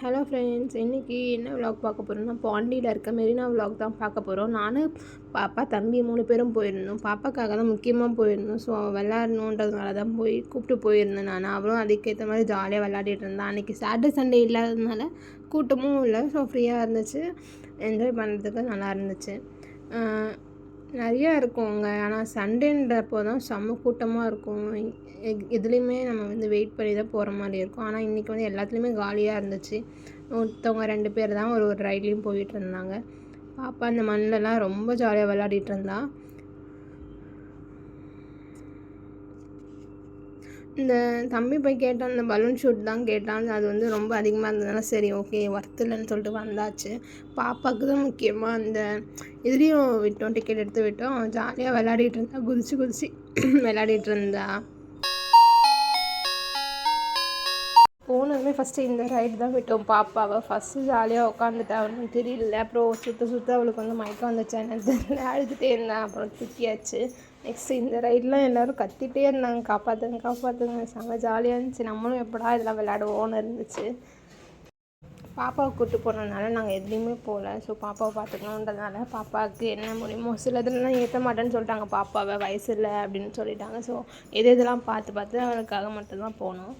Hello friends, இன்றைக்கி என்ன vlog பார்க்க போகிறோம்னா பாண்டியில் இருக்க மெரினா விலாக் தான் பார்க்க போகிறோம். நானும் பாப்பா தம்பி 3 பேரும் போயிருந்தோம். பாப்பாக்காக தான் முக்கியமாக போயிருந்தோம். ஸோ விளாட்ணுன்றதுனால தான் கூப்பிட்டு போயிருந்தேன். அவளும் அதுக்கேற்ற மாதிரி ஜாலியாக விளையாடிட்டு இருந்தான். அன்றைக்கி சாட்டர்டே சண்டே இல்லாததுனால கூட்டமும் இல்லை. ஸோ ஃப்ரீயாக இருந்துச்சு, என்ஜாய் பண்ணுறதுக்கு நல்லா இருந்துச்சு. நிறையா இருக்கும் அங்கே. ஆனால் சண்டேன்றப்போ தான் செம்ம கூட்டமாக இருக்கும். எதுலேயுமே நம்ம வெயிட் பண்ணி தான் போகிற மாதிரி இருக்கும். ஆனால் இன்றைக்கி எல்லாத்துலேயுமே காலியாக இருந்துச்சு. ஒருத்தவங்க 2 பேர் தான் ஒரு ரைட்லேயும் போயிட்டு இருந்தாங்க. பாப்பா அந்த மண்ணிலலாம் ரொம்ப ஜாலியாக விளையாடிட்டு இருந்தா. இந்த தம்பி போய் கேட்டான், இந்த பலூன் ஷூட் தான் கேட்டான். அது ரொம்ப அதிகமாக இருந்ததுனால சரி ஓகே ஒர்த் இல்லைன்னு சொல்லிட்டு வந்தாச்சு. பாப்பாவுக்கு தான் முக்கியமாக அந்த இதுலேயும் விட்டோம், டிக்கெட் எடுத்து விட்டோம். ஜாலியாக விளையாடிட்டு இருந்தா, குதிச்சு விளையாடிட்டு இருந்தா. போனதுமே ஃபஸ்ட்டு இந்த ரைடு தான் விட்டோம் பாப்பாவை. ஃபஸ்ட்டு ஜாலியாக உட்காந்துட்டா, அவனுக்கு தெரியல. அப்புறம் சுற்ற அவளுக்கு மயக்கம் வந்துச்சா என்னன்னு தெரியல, அழுதுகிட்டே இருந்தான். அப்புறம் தூக்கியாச்சு. நெக்ஸ்ட்டு இந்த ரைடெலாம் எல்லோரும் கத்திகிட்டே இருந்தாங்க, காப்பாற்றுங்க. செம்ம ஜாலியாக இருந்துச்சு. நம்மளும் எப்படா இதெல்லாம் விளையாடுவோன்னு இருந்துச்சு. பாப்பாவை கூப்பிட்டு போனதுனால நாங்கள் எதுலேயுமே போகல. ஸோ பாப்பாவை பார்த்துக்கணுன்றதுனால பாப்பாவுக்கு என்ன முடியுமோ சில இதுலாம் ஏற்ற மாட்டேன்னு சொல்லிட்டாங்க. பாப்பாவை வயசு இல்லை அப்படின்னு சொல்லிட்டாங்க. ஸோ இதெல்லாம் பார்த்து அவனுக்காக மட்டும்தான் போனோம்.